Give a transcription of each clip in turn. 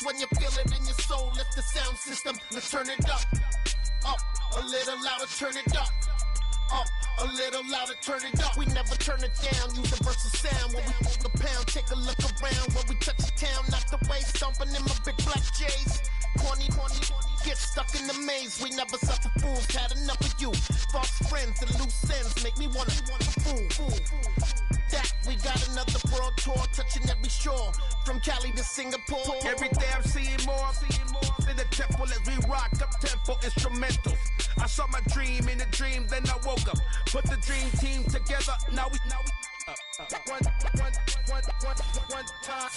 is when you feel it in your soul. Lift the sound system, let's turn it up. Up, a little louder, turn it up. Up, a little louder, turn it up. We never turn it down, universal sound. When we move the pound, take a look around. When we touch the town, knock the way, stomping in my big black J's. Corny, get stuck in the maze. We never suffer fools, had enough of you. False friends and loose ends make me wanna fool. That we got another world tour, touching every shore, from Cali to Singapore. Every day I'm seeing more in the temple as we rock up tempo instrumentals. I saw my dream in a dream, then I woke up. Put the dream team together. Now we one time.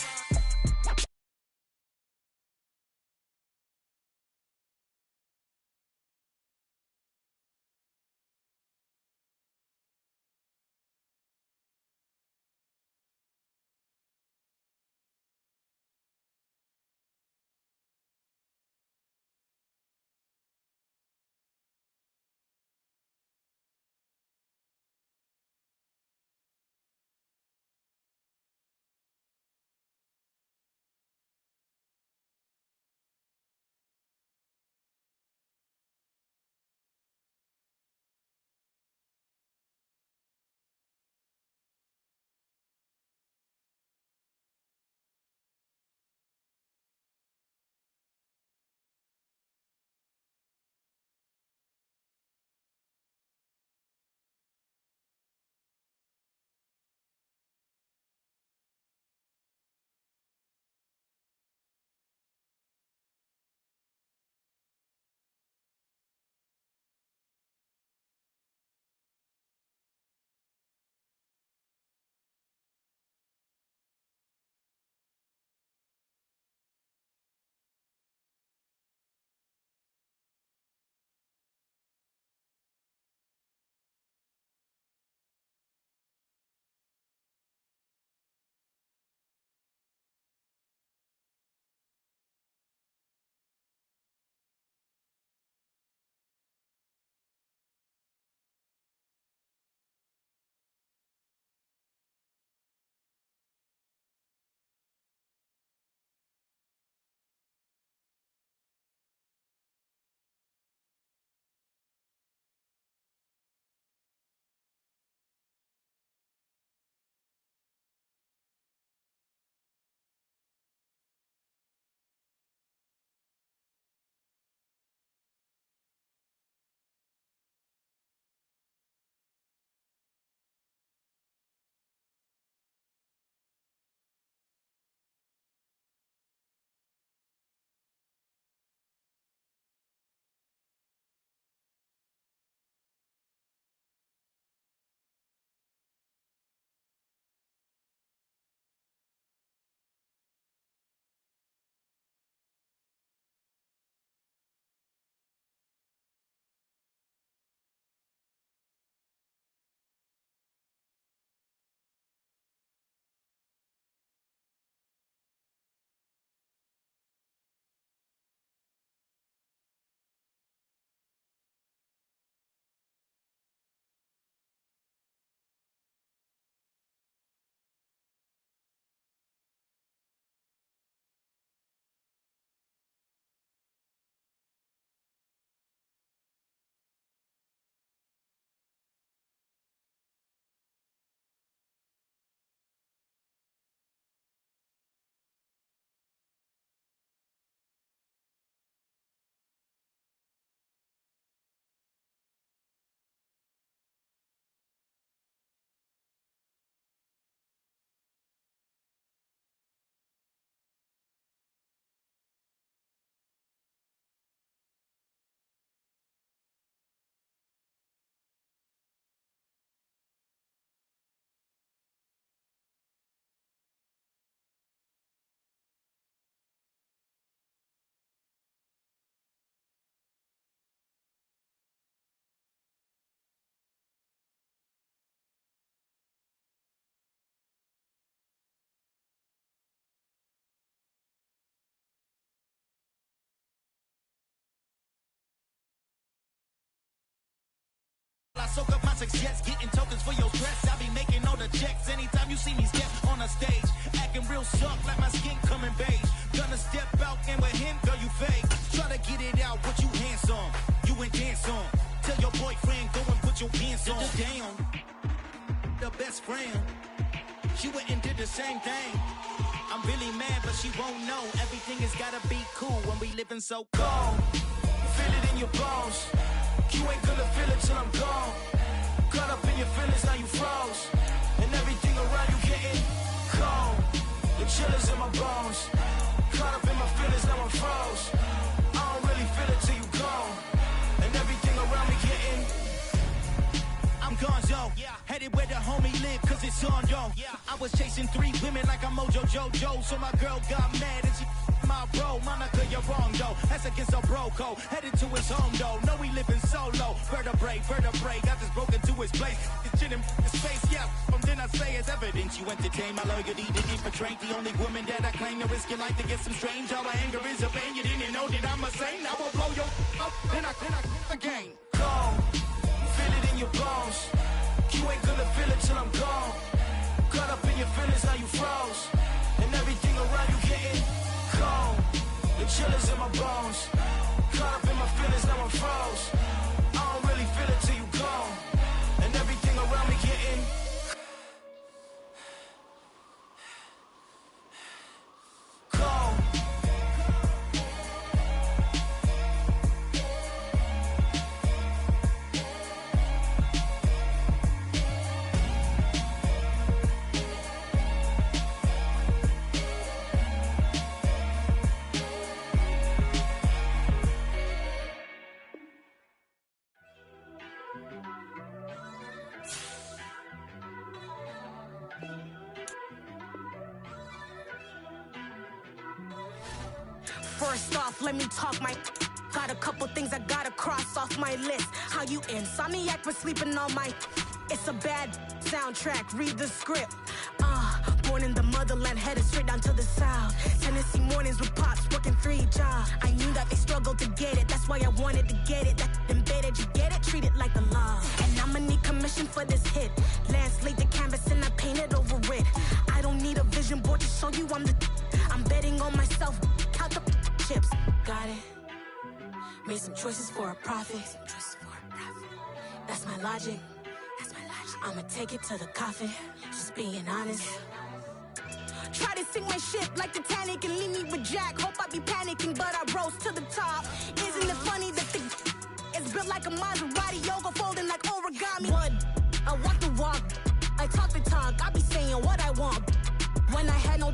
I soak up my success, getting tokens for your stress. I be making all the checks anytime you see me step on a stage. Acting real soft like my skin coming beige. Gonna step out Sit her down, the best friend. She went and did the same thing. I'm really mad, but she won't know. Everything has gotta be cool when we living so cold. Feel it in your bones. You ain't gonna feel it till I'm gone. Caught up in your feelings, now you froze. And everything around you getting cold. The chillers in my bones. Caught up in my feelings, now I'm froze. I don't really feel it till you gone. And everything around me getting I'm gonzo, headed where the homie live, cause it's on, yo. I was chasing 3 women like I'm Mojo Jojo, so my girl got mad and she my bro. Monica, you're wrong, though. That's against a bro code. Headed to his home, though. No, we living solo. Vertebrae, got this broken to his place. It's in his face, yeah. From then I say it's evidence. You entertain my loyalty, did you portray the only woman that I claim to risk your life to get some strange. All my anger is a pain. You didn't know that I'm a saint. I will blow your up, then I again. Go. Feel it in your bones. You ain't gonna feel it till I'm gone. Caught up in your feelings, now you froze. And everything around you getting cold. The chillers in my bones. Caught up in my feelings, now I'm froze. I don't really feel it till you gone. And everything around me getting cold. First off, let me talk my got a couple things I gotta cross off my list. How you insomniac for sleeping on my it's a bad soundtrack, read the script. Born in the motherland, headed straight down to the south. Tennessee mornings with pops, working 3 jobs. I knew that they struggled to get it, that's why I wanted to get it. That embedded, you get it, treat it like the law. And I'ma need commission for this hit. Lance laid the canvas and I painted over it. I don't need a vision board to show you I'm betting on myself, count the chips. Got it. Made some choices for a profit. That's my logic. I'ma take it to the coffin. Just being honest. Try to sink my ship like Titanic and leave me with Jack. Hope I be panicking, but I rose to the top. Isn't it funny that the is built like a Maserati, yoga folding like origami? What? I walk the walk. I talk the talk. I be saying what I want. When I had no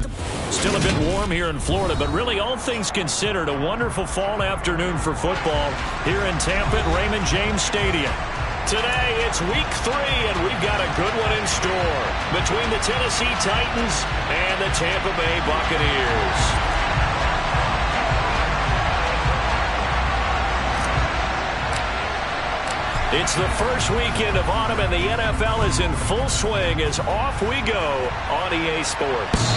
Still a bit warm here in Florida, but really all things considered, a wonderful fall afternoon for football here in Tampa at Raymond James Stadium. Today, it's week 3, and we've got a good one in store between the Tennessee Titans and the Tampa Bay Buccaneers. It's the first weekend of autumn, and the NFL is in full swing as off we go on EA Sports.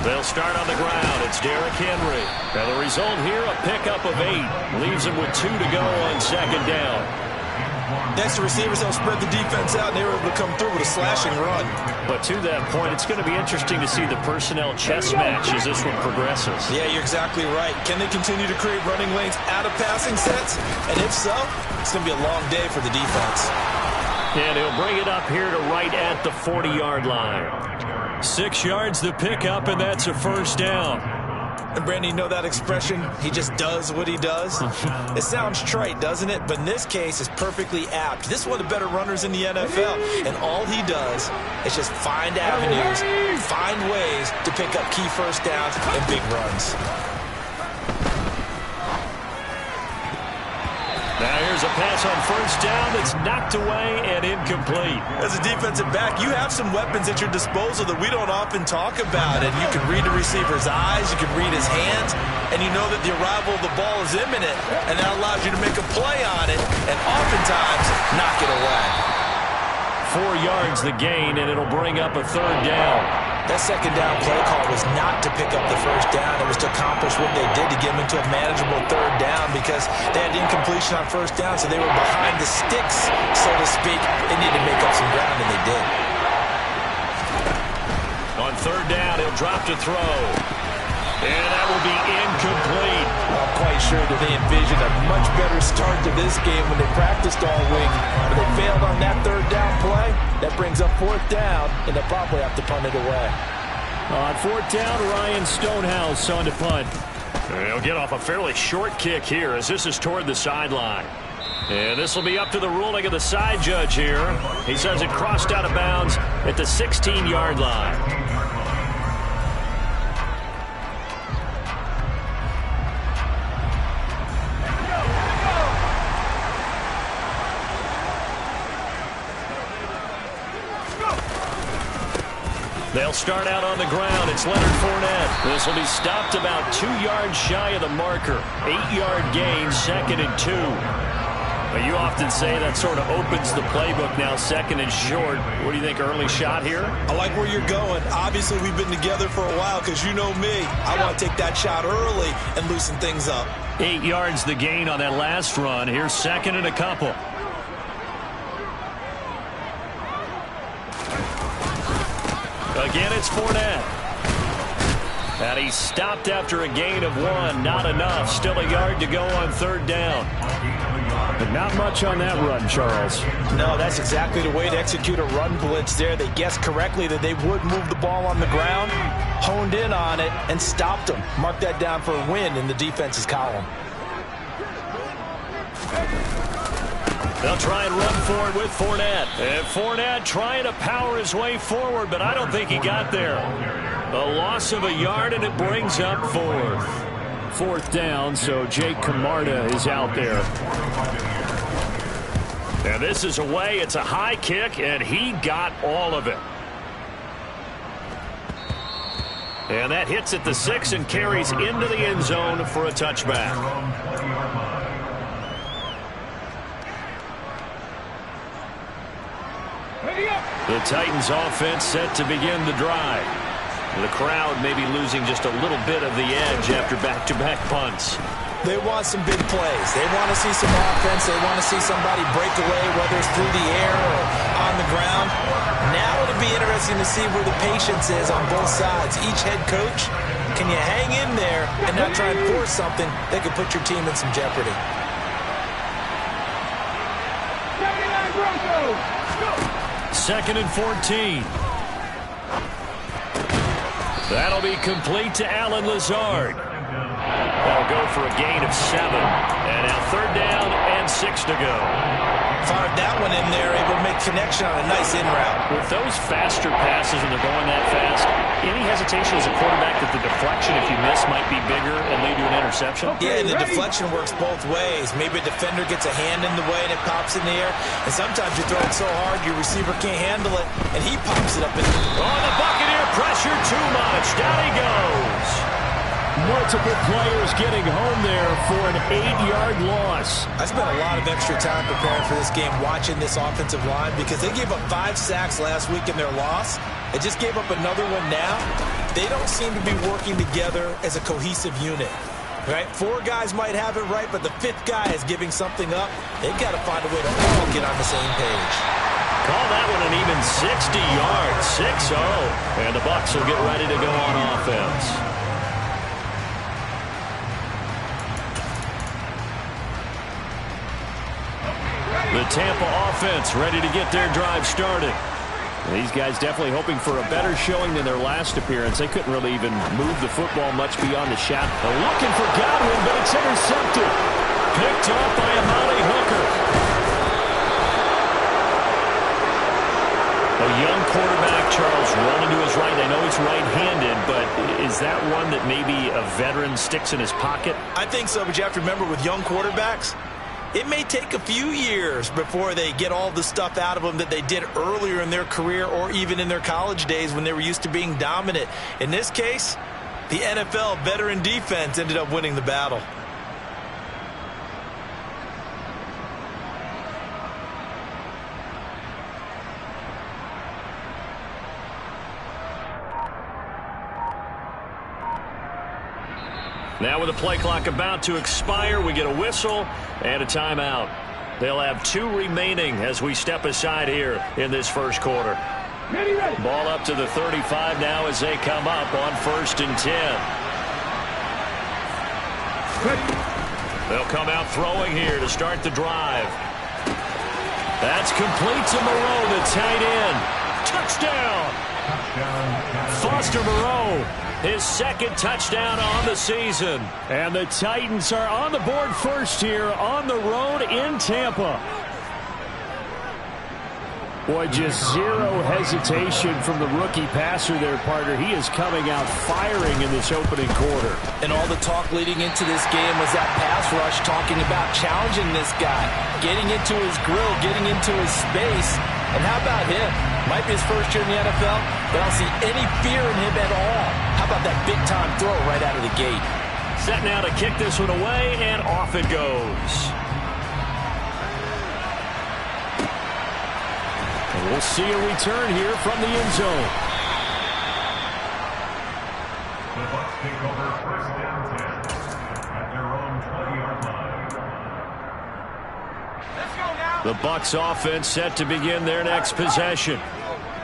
They'll start on the ground. It's Derrick Henry. Now the result here, a pickup of 8. Leaves him with 2 to go on second down. Next, the receivers don't spread the defense out, and they were able to come through with a slashing run. But to that point, it's going to be interesting to see the personnel chess match as this one progresses. Yeah, you're exactly right. Can they continue to create running lanes out of passing sets? And if so, it's going to be a long day for the defense. And he'll bring it up here to right at the 40-yard line. 6 yards the pickup, and that's a first down. And Brandon, you know that expression, he just does what he does? It sounds trite, doesn't it? But in this case, it's perfectly apt. This is one of the better runners in the NFL, and all he does is just find avenues, find ways to pick up key first downs and big runs. Now here's a pass on first down that's knocked away and incomplete. As a defensive back, you have some weapons at your disposal that we don't often talk about. And you can read the receiver's eyes, you can read his hands, and you know that the arrival of the ball is imminent. And that allows you to make a play on it and oftentimes knock it away. 4 yards the gain, and it'll bring up a 3rd down. That 2nd down play call was not to pick up the 1st down. It was to accomplish what they did to get them into a manageable 3rd down because they had incompletion on 1st down, so they were behind the sticks, so to speak. They needed to make up some ground, and they did. On 3rd down, he'll drop to throw. And that will be incomplete. I'm quite sure that they envisioned a much better start to this game when they practiced all week. But they failed on that 3rd down play. That brings up 4th down, and they'll probably have to punt it away. On 4th down, Ryan Stonehouse on to punt. He'll get off a fairly short kick here as this is toward the sideline. And this will be up to the ruling of the side judge here. He says it crossed out of bounds at the 16-yard line. They'll start out on the ground. It's Leonard Fournette. This will be stopped about 2 yards shy of the marker. 8-yard gain, 2nd and 2. But you often say that sort of opens the playbook now, 2nd and short. What do you think, early shot here? I like where you're going. Obviously, we've been together for a while because you know me. I want to take that shot early and loosen things up. 8 yards the gain on that last run. Here's 2nd and a couple. Again, it's Fournette. And he's stopped after a gain of 1. Not enough. Still a yard to go on 3rd down. But not much on that run, Charles. No, that's exactly the way to execute a run blitz there. They guessed correctly that they would move the ball on the ground, honed in on it, and stopped them. Mark that down for a win in the defense's column. They'll try and run forward with Fournette. And Fournette trying to power his way forward, but I don't think he got there. A loss of a yard, and it brings up 4th. 4th down, so Jake Camarda is out there. And this is away. It's a high kick, and he got all of it. And that hits at the 6 and carries into the end zone for a touchback. The Titans offense set to begin the drive. The crowd may be losing just a little bit of the edge after back-to-back punts. They want some big plays. They want to see some offense. They want to see somebody break away, whether it's through the air or on the ground. Now it'll be interesting to see where the patience is on both sides. Each head coach, can you hang in there and not try and force something that could put your team in some jeopardy? Second and 14. That'll be complete to Alan Lazard. That'll go for a gain of 7. And now 3rd down and 6 to go. Fired that one in there, able to make connection on a nice in route. With those faster passes when they're going that fast, any hesitation as a quarterback that the deflection, if you miss, might be bigger and lead to an interception? Yeah, and the deflection works both ways. Maybe a defender gets a hand in the way and it pops in the air. And sometimes you throw it so hard your receiver can't handle it, and he pops it up in the air. Oh, the Buccaneer pressure too much. Down he goes. Multiple players getting home there for an 8-yard loss. I spent a lot of extra time preparing for this game, watching this offensive line, because they gave up 5 sacks last week in their loss. They just gave up another one now. They don't seem to be working together as a cohesive unit. Right? 4 guys might have it right, but the 5th guy is giving something up. They've got to find a way to all get on the same page. Call that one an even 60 yards, 6-0. And the Bucs will get ready to go on offense. The Tampa offense ready to get their drive started. These guys definitely hoping for a better showing than their last appearance. They couldn't really even move the football much beyond the shot. They're looking for Godwin, but it's intercepted. Picked off by Amari Hooker. A young quarterback, Charles, rolling to his right. I know he's right-handed, but is that one that maybe a veteran sticks in his pocket? I think so, but you have to remember with young quarterbacks, it may take a few years before they get all the stuff out of them that they did earlier in their career or even in their college days when they were used to being dominant. In this case, the NFL veteran defense ended up winning the battle. Now with the play clock about to expire, we get a whistle and a timeout. They'll have 2 remaining as we step aside here in this first quarter. Ball up to the 35 now as they come up on 1st and 10. They'll come out throwing here to start the drive. That's complete to Moreau, the tight end. Touchdown! Foster Moreau, his 2nd touchdown on the season. And the Titans are on the board first here on the road in Tampa. Boy, just zero hesitation from the rookie passer there, partner. He is coming out firing in this opening quarter. And all the talk leading into this game was that pass rush, talking about challenging this guy, getting into his grill, getting into his space. And how about him? Might be his first year in the NFL, but I don't see any fear in him at all. How about that big-time throw right out of the gate? Set now to kick this one away, and off it goes. And we'll see a return here from the end zone. The Bucs take over 1st and 10 at their own 20-yard line. Let's go now. The Bucs offense set to begin their next possession.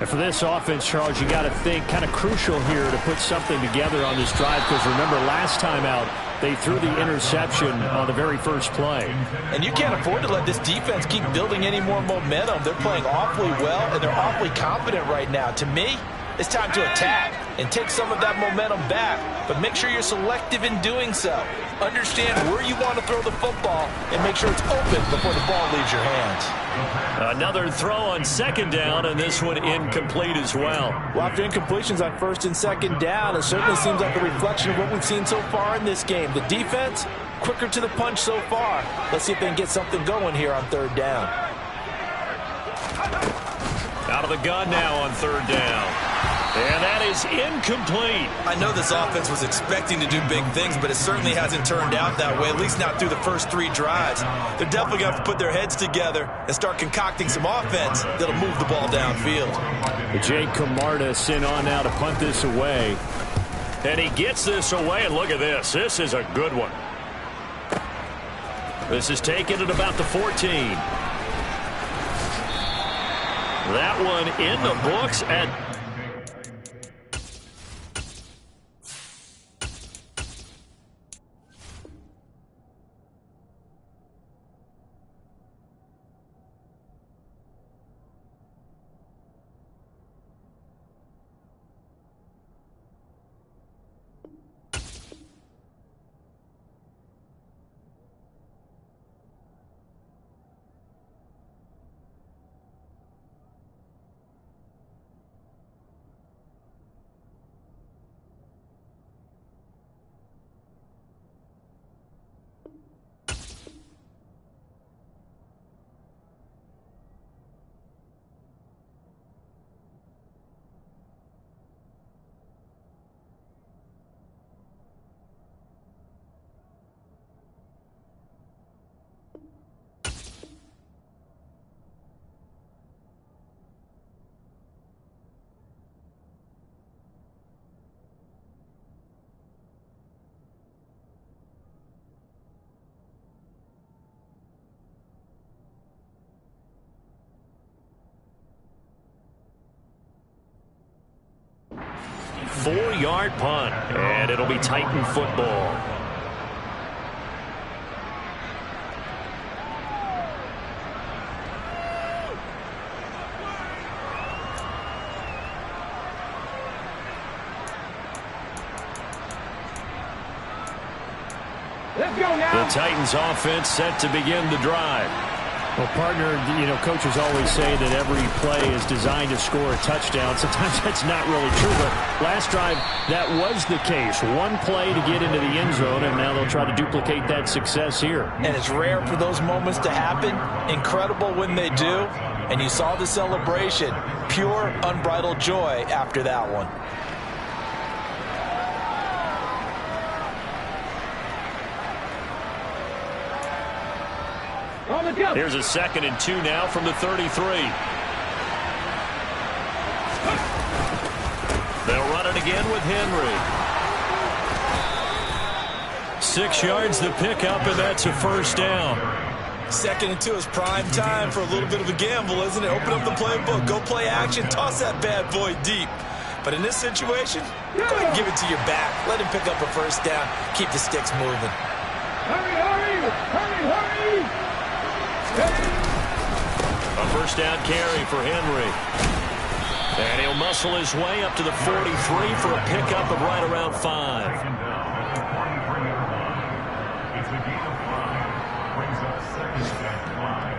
And for this offense, Charles, you got to think kind of crucial here to put something together on this drive, because remember last time out they threw the interception on the very first play. And you can't afford to let this defense keep building any more momentum. They're playing awfully well, and they're awfully confident right now. To me, it's time to attack and take some of that momentum back, but make sure you're selective in doing so. Understand where you want to throw the football and make sure it's open before the ball leaves your hands. Another throw on 2nd down, and this one incomplete as well. Well, after incompletions on 1st and 2nd down, it certainly seems like a reflection of what we've seen so far in this game. The defense, quicker to the punch so far. Let's see if they can get something going here on 3rd down. Out of the gun now on 3rd down. And that is incomplete. I know this offense was expecting to do big things, but it certainly hasn't turned out that way, at least not through the first 3 drives. They're definitely going to have to put their heads together and start concocting some offense that'll move the ball downfield. Jake Camarda sent on now to punt this away. And he gets this away, and look at this. This is a good one. This is taken at about the 14. That one in the books at... Four-yard punt, and it'll be Titan football. Let's go now. The Titans offense set to begin the drive. Well, partner, you know, coaches always say that every play is designed to score a touchdown. Sometimes that's not really true, but last drive, that was the case. One play to get into the end zone, and now they'll try to duplicate that success here. And it's rare for those moments to happen. Incredible when they do. And you saw the celebration. Pure, unbridled joy after that one. Here's a 2nd and 2 now from the 33. They'll run it again with Henry. 6 yards the pickup, and that's a first down. 2nd and 2 is prime time for a little bit of a gamble, isn't it? Open up the playbook, go play action, toss that bad boy deep. But in this situation, go ahead and give it to your back. Let him pick up a first down. Keep the sticks moving. Hurry! A first down carry for Henry. And he'll muscle his way up to the 43 for a pickup of right around 5. Second down at the 43-yard line. It's a gain of 5. Brings up 2nd and 5.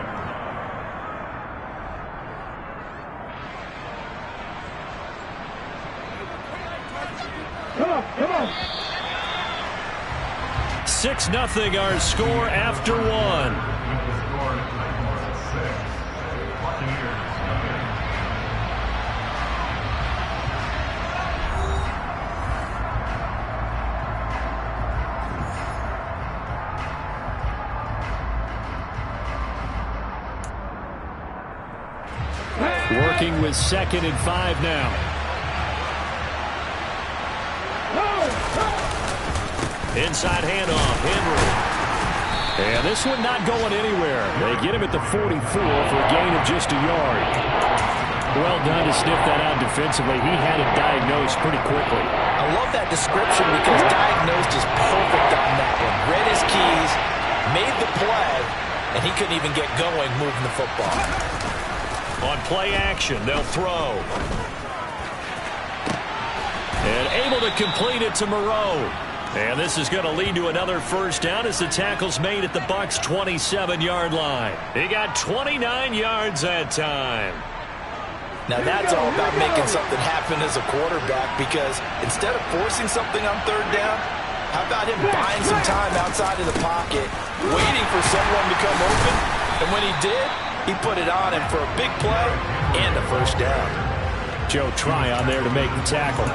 Come on. 6-0 our score after 1. With the score at 6. Buccaneers come in. Working with 2nd and 5 now. Inside handoff, Henry. And this one not going anywhere. They get him at the 44 for a gain of just a yard. Well done to sniff that out defensively. He had it diagnosed pretty quickly. I love that description because diagnosed is perfect on that one. Read his keys, made the play, and he couldn't even get going moving the football. On play action, they'll throw. And able to complete it to Moreau. And this is going to lead to another first down as the tackle's made at the Bucs' 27-yard line. He got 29 yards that time. Now that's all about making something happen as a quarterback, because instead of forcing something on 3rd down, how about him buying some time outside of the pocket, waiting for someone to come open, and when he did, he put it on him for a big play and a first down. Joe Tryon there to make the tackle.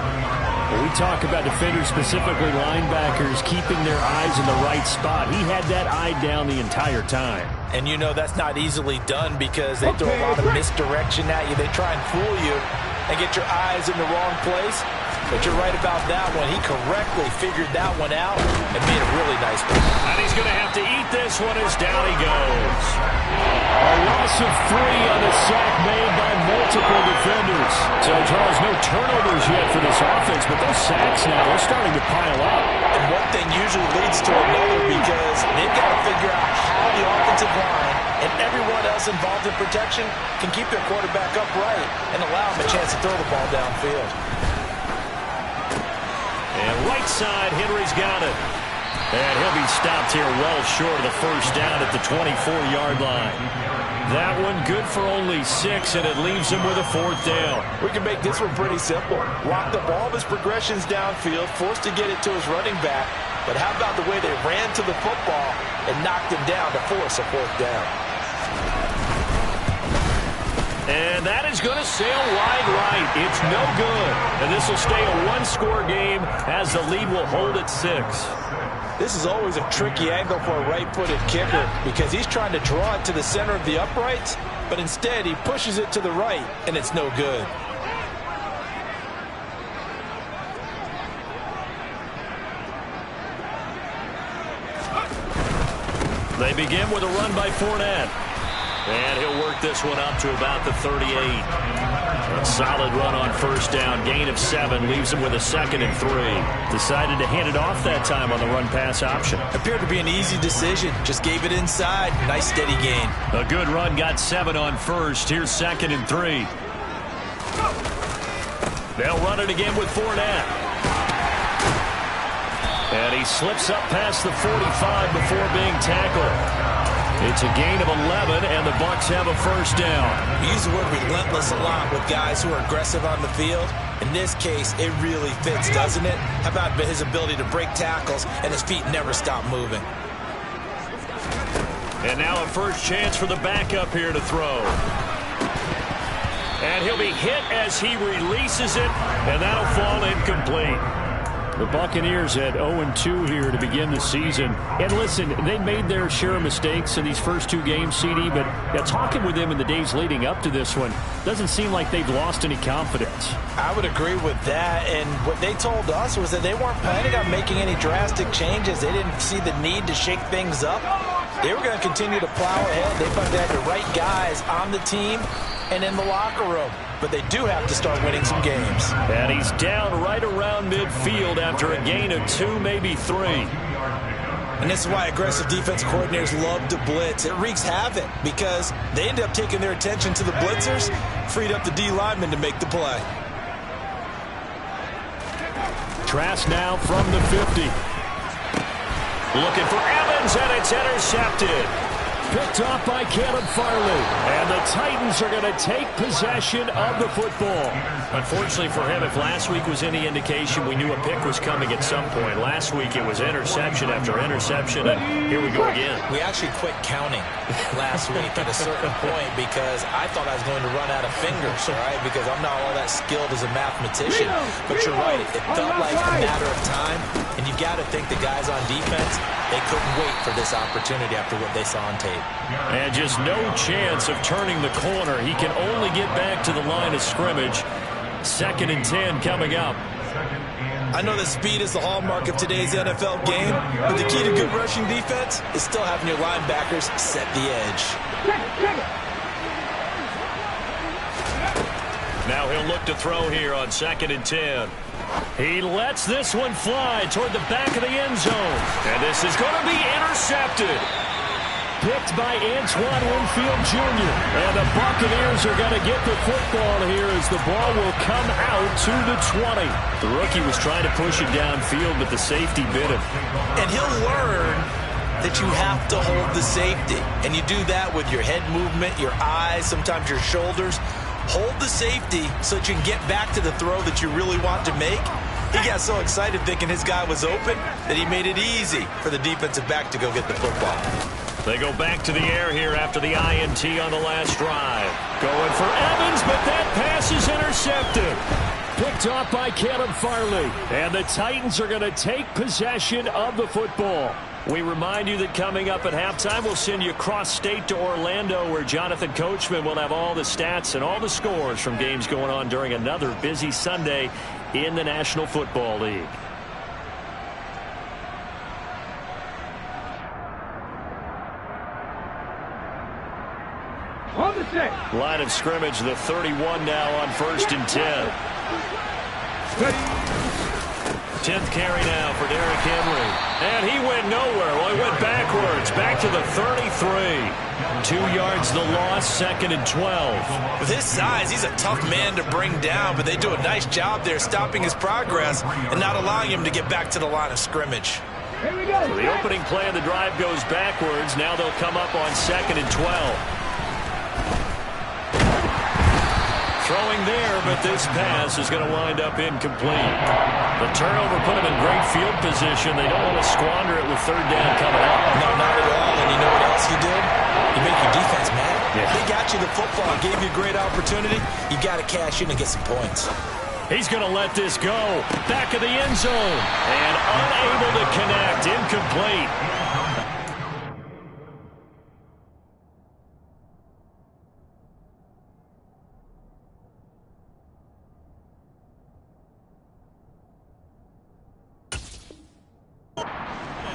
When we talk about defenders, specifically linebackers, keeping their eyes in the right spot, he had that eye down the entire time. And you know that's not easily done because they throw a lot of misdirection at you. They try and fool you and get your eyes in the wrong place. But you're right about that one. He correctly figured that one out and made a really nice play. And he's going to have to eat this one as down he goes. A loss of 3 on the sack made by multiple defenders. So, Charles, no turnovers yet for this offense, but those sacks now are starting to pile up. And one thing usually leads to another because they've got to figure out how the offensive line and everyone else involved in protection can keep their quarterback upright and allow him a chance to throw the ball downfield. And right side, Henry's got it. And he'll be stopped here well short of the first down at the 24-yard line. That one good for only 6, and it leaves him with a 4th down. We can make this one pretty simple. Lock up all of his progressions downfield, forced to get it to his running back. But how about the way they ran to the football and knocked him down to force a 4th down? And that is going to sail wide right. It's no good. And this will stay a 1-score game as the lead will hold at 6. This is always a tricky angle for a right-footed kicker because he's trying to draw it to the center of the uprights, but instead he pushes it to the right, and it's no good. They begin with a run by Fournette. And he'll work this one up to about the 38. A solid run on first down. Gain of 7 leaves him with a 2nd and 3. Decided to hand it off that time on the run-pass option. Appeared to be an easy decision. Just gave it inside. Nice steady gain. A good run. Got 7 on first. Here's 2nd and 3. They'll run it again with Fournette. And he slips up past the 45 before being tackled. It's a gain of 11, and the Bucs have a first down. We use the word relentless a lot with guys who are aggressive on the field. In this case, it really fits, doesn't it? How about his ability to break tackles and his feet never stop moving? And now a first chance for the backup here to throw. And he'll be hit as he releases it, and that'll fall incomplete. The Buccaneers at 0-2 here to begin the season. And listen, they made their share of mistakes in these first 2 games, CD, but talking with them in the days leading up to this one, doesn't seem like they've lost any confidence. I would agree with that, and what they told us was that they weren't planning on making any drastic changes. They didn't see the need to shake things up. They were going to continue to plow ahead. They thought they had the right guys on the team and in the locker room. But they do have to start winning some games. And he's down right around midfield after a gain of 2, maybe 3. And this is why aggressive defense coordinators love to blitz. It wreaks havoc because they end up taking their attention to the blitzers, freed up the D lineman to make the play. Trask now from the 50. Looking for Evans, and it's intercepted. Picked off by Caleb Farley. And the Titans are going to take possession of the football. Unfortunately for him, if last week was any indication, we knew a pick was coming at some point. Last week it was interception after interception, and here we go again. We actually quit counting last week at a certain point because I thought I was going to run out of fingers, all right, because I'm not all that skilled as a mathematician. But you're right, it felt like a matter of time, and you've got to think the guys on defense, they couldn't wait for this opportunity after what they saw on tape. And just no chance of turning the corner. He can only get back to the line of scrimmage. 2nd and 10 coming up. I know that speed is the hallmark of today's NFL game, but the key to good rushing defense is still having your linebackers set the edge. Now he'll look to throw here on 2nd and 10. He lets this one fly toward the back of the end zone. And this is going to be intercepted. Picked by Antoine Winfield Jr. And the Buccaneers are going to get the football here as the ball will come out to the 20. The rookie was trying to push it downfield, but the safety bit him. And he'll learn that you have to hold the safety. And you do that with your head movement, your eyes, sometimes your shoulders. Hold the safety so that you can get back to the throw that you really want to make. He got so excited thinking his guy was open that he made it easy for the defensive back to go get the football. They go back to the air here after the INT on the last drive. Going for Evans, but that pass is intercepted. Picked off by Caleb Farley. And the Titans are going to take possession of the football. We remind you that coming up at halftime, we'll send you cross-state to Orlando, where Jonathan Coachman will have all the stats and all the scores from games going on during another busy Sunday in the National Football League. Line of scrimmage, the 31 now on 1st and 10. 10th carry now for Derrick Henry. And he went nowhere. Well, he went backwards. Back to the 33. 2 yards the loss, 2nd and 12. With his size, he's a tough man to bring down, but they do a nice job there stopping his progress and not allowing him to get back to the line of scrimmage. So the opening play of the drive goes backwards. Now they'll come up on 2nd and 12. Throwing there, but this pass is going to wind up incomplete. The turnover put them in great field position. They don't want to squander it with 3rd down coming up. No, not at all. And you know what else you did? You make your defense mad. Yeah. They got you the football, gave you a great opportunity. You got to cash in and get some points. He's going to let this go. Back of the end zone. And unable to connect. Incomplete.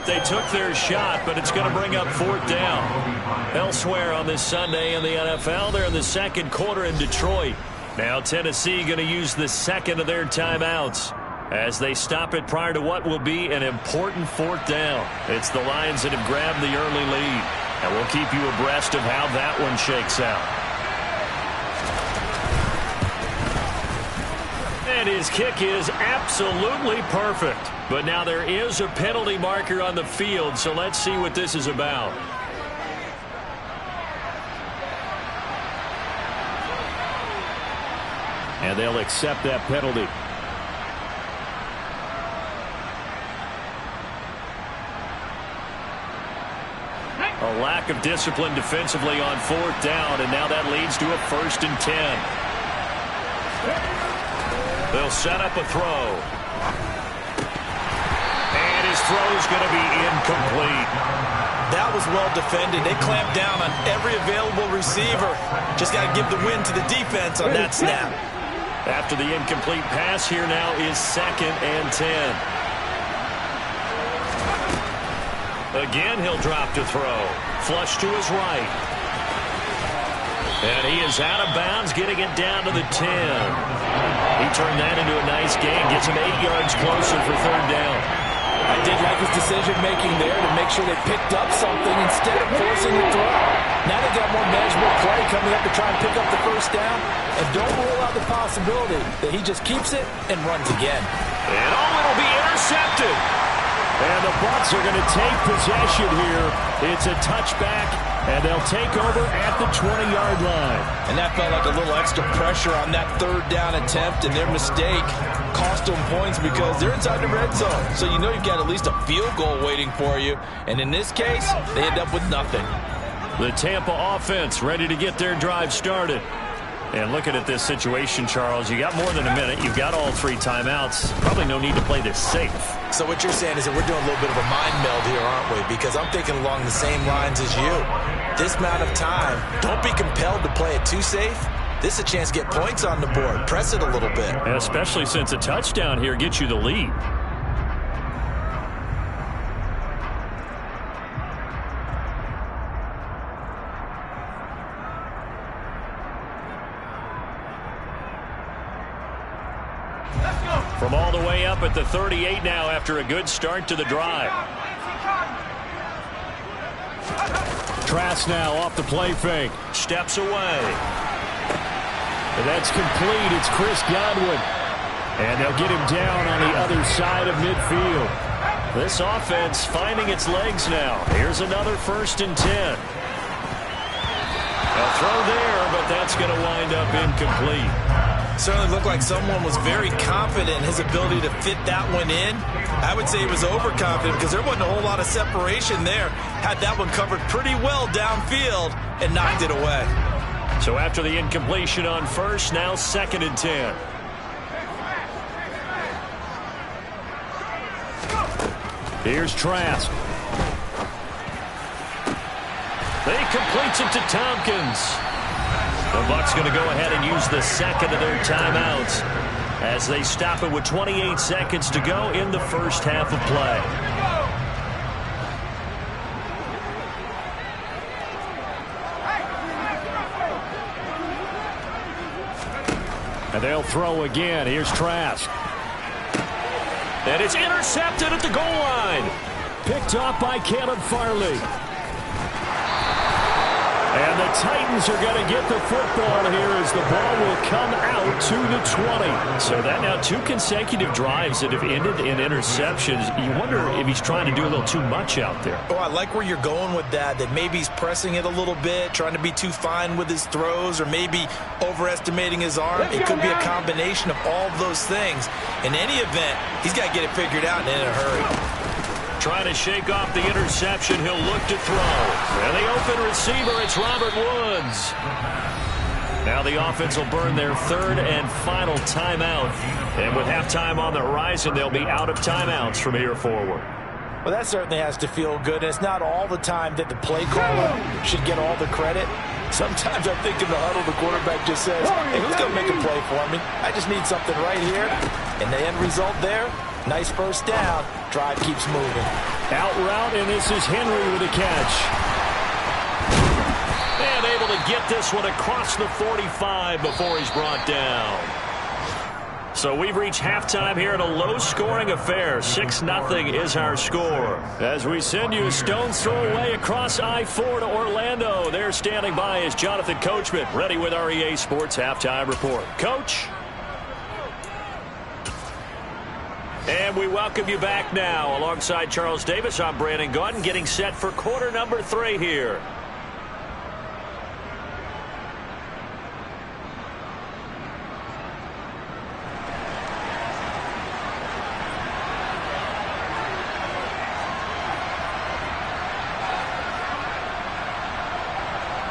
They took their shot, but it's going to bring up 4th down. Elsewhere on this Sunday in the NFL, they're in the 2nd quarter in Detroit. Now Tennessee going to use the 2nd of their timeouts as they stop it prior to what will be an important 4th down. It's the Lions that have grabbed the early lead, and we'll keep you abreast of how that one shakes out. And his kick is absolutely perfect. But now there is a penalty marker on the field, so let's see what this is about. And they'll accept that penalty. A lack of discipline defensively on 4th down, and now that leads to a 1st and 10. They'll set up a throw. is going to be incomplete. That was well defended. They clamped down on every available receiver. Just got to give the win to the defense on that snap. After the incomplete pass, here now is 2nd and 10. Again, he'll drop to throw. Flush to his right. And he is out of bounds, getting it down to the 10. He turned that into a nice gain, gets him 8 yards closer for 3rd down. I did like his decision-making there to make sure they picked up something instead of forcing the throw. Now they got more manageable play coming up to try and pick up the 1st down. And don't rule out the possibility that he just keeps it and runs again. And it'll be intercepted. And the Bucs are going to take possession here. It's a touchback, and they'll take over at the 20-yard line. And that felt like a little extra pressure on that 3rd down attempt, and their mistake cost them points because they're inside the red zone. So you know you've got at least a field goal waiting for you. And in this case, they end up with nothing. The Tampa offense ready to get their drive started. And looking at this situation, Charles, you got more than a minute. You've got all 3 timeouts. Probably no need to play this safe. So what you're saying is that we're doing a little bit of a mind meld here, aren't we? Because I'm thinking along the same lines as you. This amount of time, don't be compelled to play it too safe. This is a chance to get points on the board. Press it a little bit. And especially since a touchdown here gets you the lead. From all the way up at the 38 now after a good start to the drive. Trask now off the play fake. Steps away. And that's complete. It's Chris Godwin. And they'll get him down on the other side of midfield. This offense finding its legs now. Here's another 1st and 10. A throw there, but that's going to wind up incomplete. Certainly looked like someone was very confident in his ability to fit that one in. I would say he was overconfident because there wasn't a whole lot of separation there. Had that one covered pretty well downfield and knocked it away. So after the incompletion on 1st, now 2nd and 10. Here's Trask. He completes it to Tompkins. The Bucs going to go ahead and use the 2nd of their timeouts as they stop it with 28 seconds to go in the 1st half of play. And they'll throw again. Here's Trask. And it's intercepted at the goal line. Picked off by Caleb Farley. And the Titans are going to get the football here as the ball will come out to the 20. So that now 2 consecutive drives that have ended in interceptions. You wonder if he's trying to do a little too much out there. Oh, I like where you're going with that maybe he's pressing it a little bit, trying to be too fine with his throws, or maybe overestimating his arm. It could be a combination of all of those things. In any event, he's got to get it figured out and in a hurry. Trying to shake off the interception. He'll look to throw. And the open receiver, it's Robert Woods. Now the offense will burn their 3rd and final timeout. And with halftime on the horizon, they'll be out of timeouts from here forward. Well, that certainly has to feel good. And it's not all the time that the play caller should get all the credit. Sometimes I think in the huddle, the quarterback just says, hey, who's going to make a play for me? I just need something right here. And the end result there, nice 1st down. Drive keeps moving. Out route, and this is Henry with a catch. And able to get this one across the 45 before he's brought down. So we've reached halftime here in a low-scoring affair. 6-0 is our score. As we send you a stone's throw away across I-4 to Orlando. There standing by is Jonathan Coachman, ready with our EA Sports Halftime Report. Coach? And we welcome you back now. Alongside Charles Davis, I'm Brandon Gaudin, getting set for quarter number 3 here.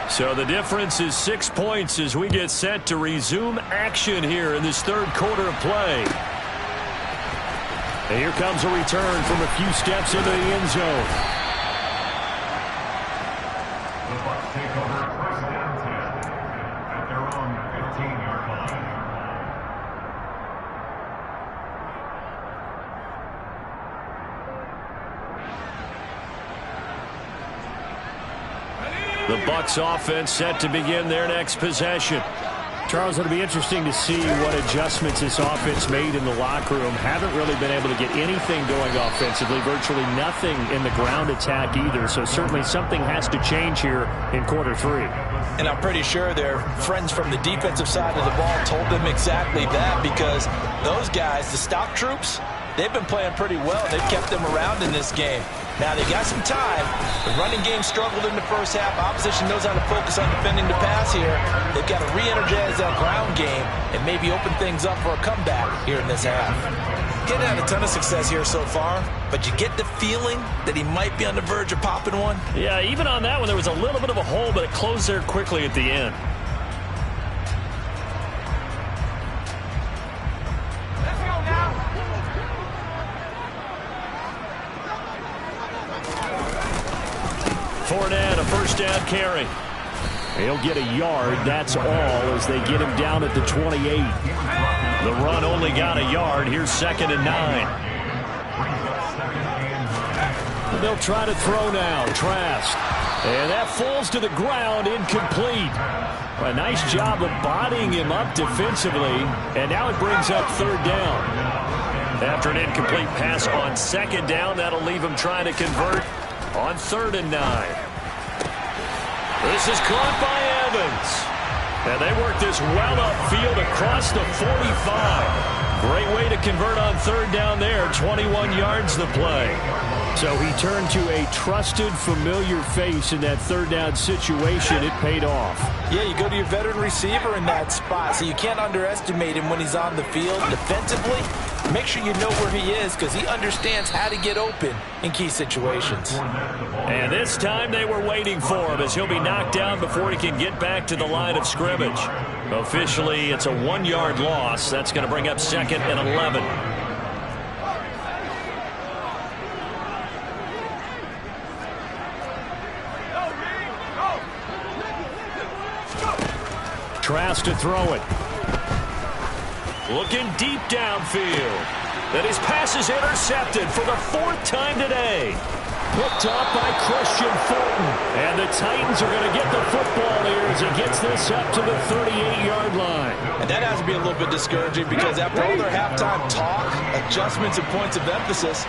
So the difference is 6 points as we get set to resume action here in this 3rd quarter of play. And here comes a return from a few steps into the end zone. The Bucs take over first down 10 at their own 15-yard line. The Bucs offense set to begin their next possession. Charles, it'll be interesting to see what adjustments this offense made in the locker room. Haven't really been able to get anything going offensively, virtually nothing in the ground attack either. So certainly something has to change here in quarter 3. And I'm pretty sure their friends from the defensive side of the ball told them exactly that, because those guys, the stop troops, they've been playing pretty well. They've kept them around in this game. Now, they got some time. The running game struggled in the first half. Opposition knows how to focus on defending the pass here. They've got to re-energize that ground game and maybe open things up for a comeback here in this half. Getting had a ton of success here so far, but you get the feeling that he might be on the verge of popping one. Yeah, even on that one, there was a little bit of a hole, but it closed there quickly at the end. Fournette, a first down carry. He'll get a yard, that's all, as they get him down at the 28. The run only got a yard. Here's 2nd and 9. They'll try to throw now. Trask. And that falls to the ground, incomplete. A nice job of bodying him up defensively, and now it brings up 3rd down. After an incomplete pass on 2nd down, that'll leave him trying to convert on 3rd and 9. This is caught by Evans. And they work this well upfield across the 45. Great way to convert on 3rd down there. 21 yards the play. So he turned to a trusted, familiar face in that 3rd down situation. It paid off. Yeah, you go to your veteran receiver in that spot, so you can't underestimate him when he's on the field defensively. Make sure you know where he is, because he understands how to get open in key situations. And this time they were waiting for him, as he'll be knocked down before he can get back to the line of scrimmage. Officially, it's a 1-yard loss. That's going to bring up 2nd and 11. Trask to throw it. Looking deep downfield. And his pass is intercepted for the 4th time today. Picked up by Christian Fulton. And the Titans are going to get the football here as he gets this up to the 38-yard line. And that has to be a little bit discouraging, because after all their halftime talk, adjustments and points of emphasis,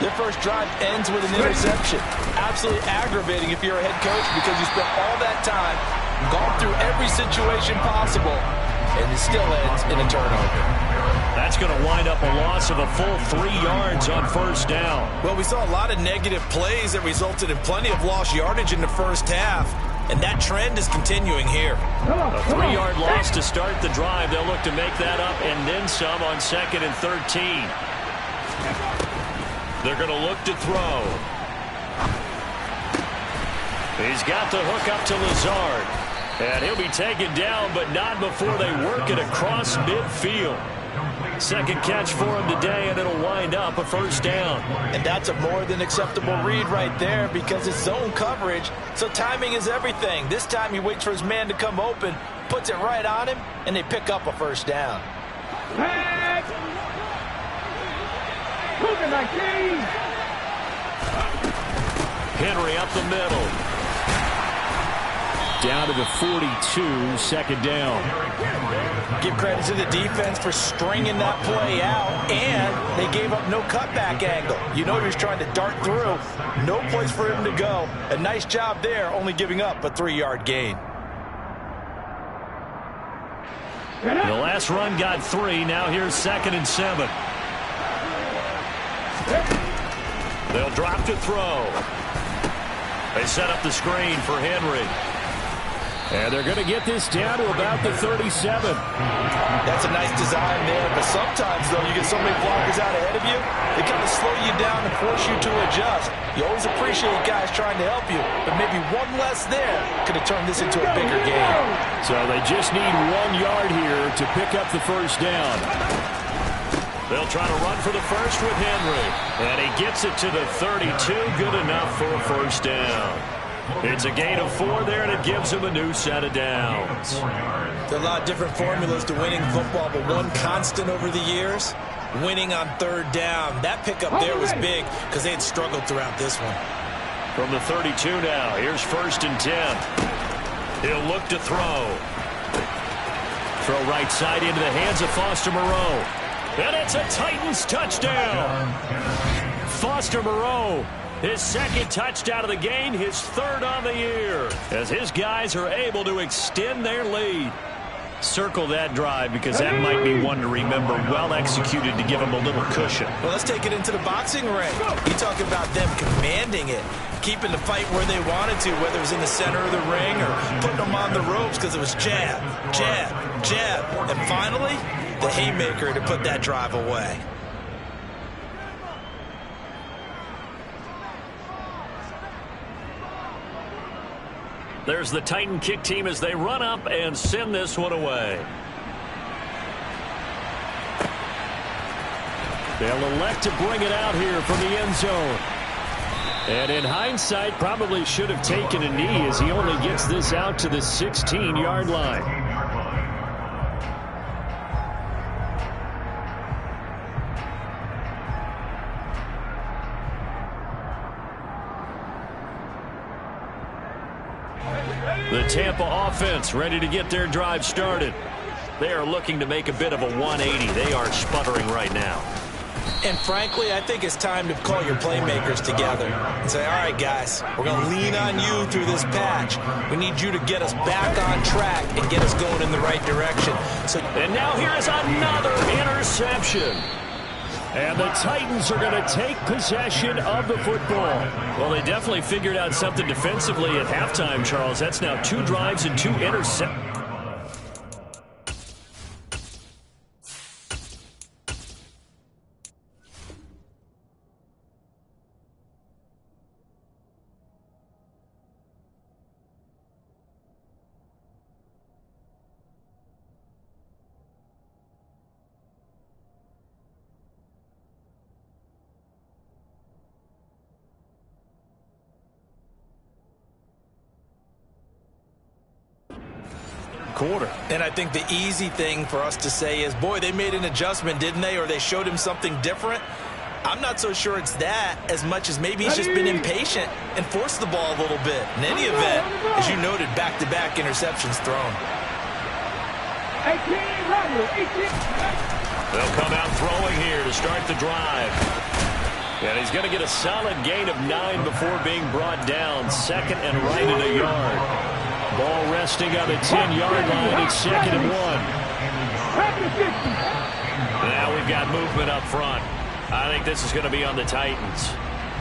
their first drive ends with an interception. Absolutely aggravating if you're a head coach, because you spent all that time, gone through every situation possible, and it still ends in a turnover. That's going to wind up a loss of a full 3 yards on 1st down. Well, we saw a lot of negative plays that resulted in plenty of lost yardage in the first half, and that trend is continuing here. A 3-yard loss to start the drive. They'll look to make that up and then some on 2nd and 13. They're going to look to throw. He's got the hook up to Lazard. And he'll be taken down, but not before they work it across midfield. 2nd catch for him today, and it'll wind up a 1st down. And that's a more than acceptable read right there, because it's zone coverage, so timing is everything. This time he waits for his man to come open, puts it right on him, and they pick up a 1st down. Henry up the middle. Down to the 42, 2nd down. Give credit to the defense for stringing that play out, and they gave up no cutback angle. You know he was trying to dart through. No place for him to go. A nice job there, only giving up a 3-yard gain. The last run got 3. Now here's 2nd and 7. They'll drop to throw. They set up the screen for Henry. And they're going to get this down to about the 37. That's a nice design there, but sometimes, though, you get so many blockers out ahead of you, they kind of slow you down and force you to adjust. You always appreciate guys trying to help you, but maybe one less there could have turned this into a bigger game. So they just need 1 yard here to pick up the 1st down. They'll try to run for the first with Henry. And he gets it to the 32. Good enough for a first down. It's a gain of 4 there, and it gives him a new set of downs. There are a lot of different formulas to winning football, but one constant over the years, winning on third down. That pickup there was big because they had struggled throughout this one. From the 32 now, here's 1st and 10. He'll look to throw. Throw right side into the hands of Foster Moreau. And it's a Titans touchdown. Foster Moreau, his 2nd touchdown of the game, his 3rd on the year, as his guys are able to extend their lead. Circle that drive because that might be one to remember. Well executed to give them a little cushion. Well, let's take it into the boxing ring. You talk about them commanding it, keeping the fight where they wanted to, whether it was in the center of the ring or putting them on the ropes because it was jab, jab, jab. And finally, the haymaker to put that drive away. There's the Titan kick team as they run up and send this one away. They'll elect to bring it out here from the end zone. And in hindsight, probably should have taken a knee as he only gets this out to the 16-yard line. The Tampa offense ready to get their drive started. They are looking to make a bit of a 180. They are sputtering right now. And frankly, I think it's time to call your playmakers together and say, all right, guys, we're going to lean on you through this patch. We need you to get us back on track and get us going in the right direction. And now here is another interception. And the Titans are going to take possession of the football. Well, they definitely figured out something defensively at halftime, Charles. That's now 2 drives and 2 interceptions. Quarter. And I think the easy thing for us to say is, boy, they made an adjustment, didn't they? Or they showed him something different. I'm not so sure it's that as much as maybe he's just been impatient and forced the ball a little bit. In any event, as you noted, back-to-back interceptions thrown. They'll come out throwing here to start the drive. And he's going to get a solid gain of 9 before being brought down. 2nd and right at a yard. Ball resting on the 10-yard line. It's 2nd and 1. Now we've got movement up front. I think this is going to be on the Titans.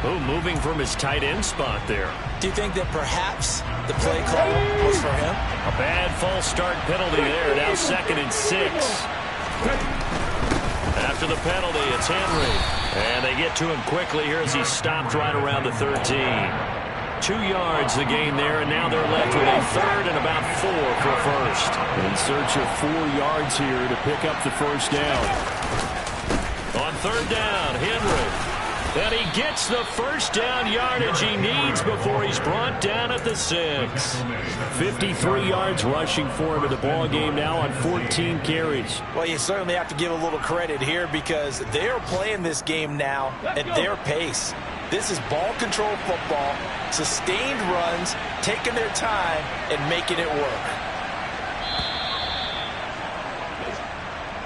Oh, moving from his tight end spot there. Do you think that perhaps the play call was for him? A bad false start penalty there. Now 2nd and 6. After the penalty, it's Henry. And they get to him quickly here as he stopped right around the 13. 2 yards the gain there, and now they're left with a 3rd and about 4 for a first. In search of 4 yards here to pick up the first down. On 3rd down, Henry. And he gets the first down yardage he needs before he's brought down at the 6. 53 yards rushing for him in the ball game now on 14 carries. Well, you certainly have to give a little credit here because they are playing this game now at their pace. This is ball control football, sustained runs, taking their time, and making it work.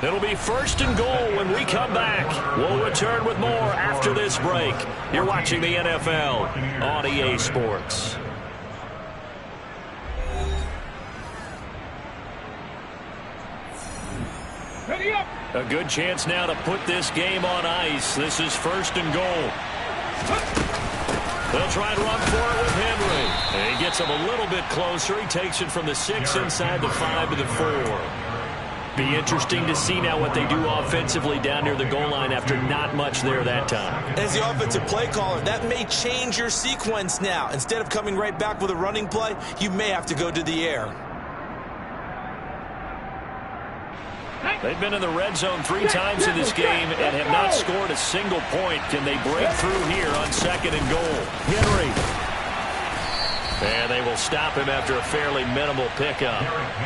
It'll be 1st and goal when we come back. We'll return with more after this break. You're watching the NFL on EA Sports. A good chance now to put this game on ice. This is 1st and goal. They'll try and run for it with Henry. And he gets him a little bit closer. He takes it from the 6 inside the 5 to the 4. Be interesting to see now what they do offensively down near the goal line after not much there that time. As the offensive play caller, that may change your sequence now. Instead of coming right back with a running play, you may have to go to the air. They've been in the red zone 3 times in this game and have not scored a single point. Can they break through here on 2nd and goal? Henry. And they will stop him after a fairly minimal pickup.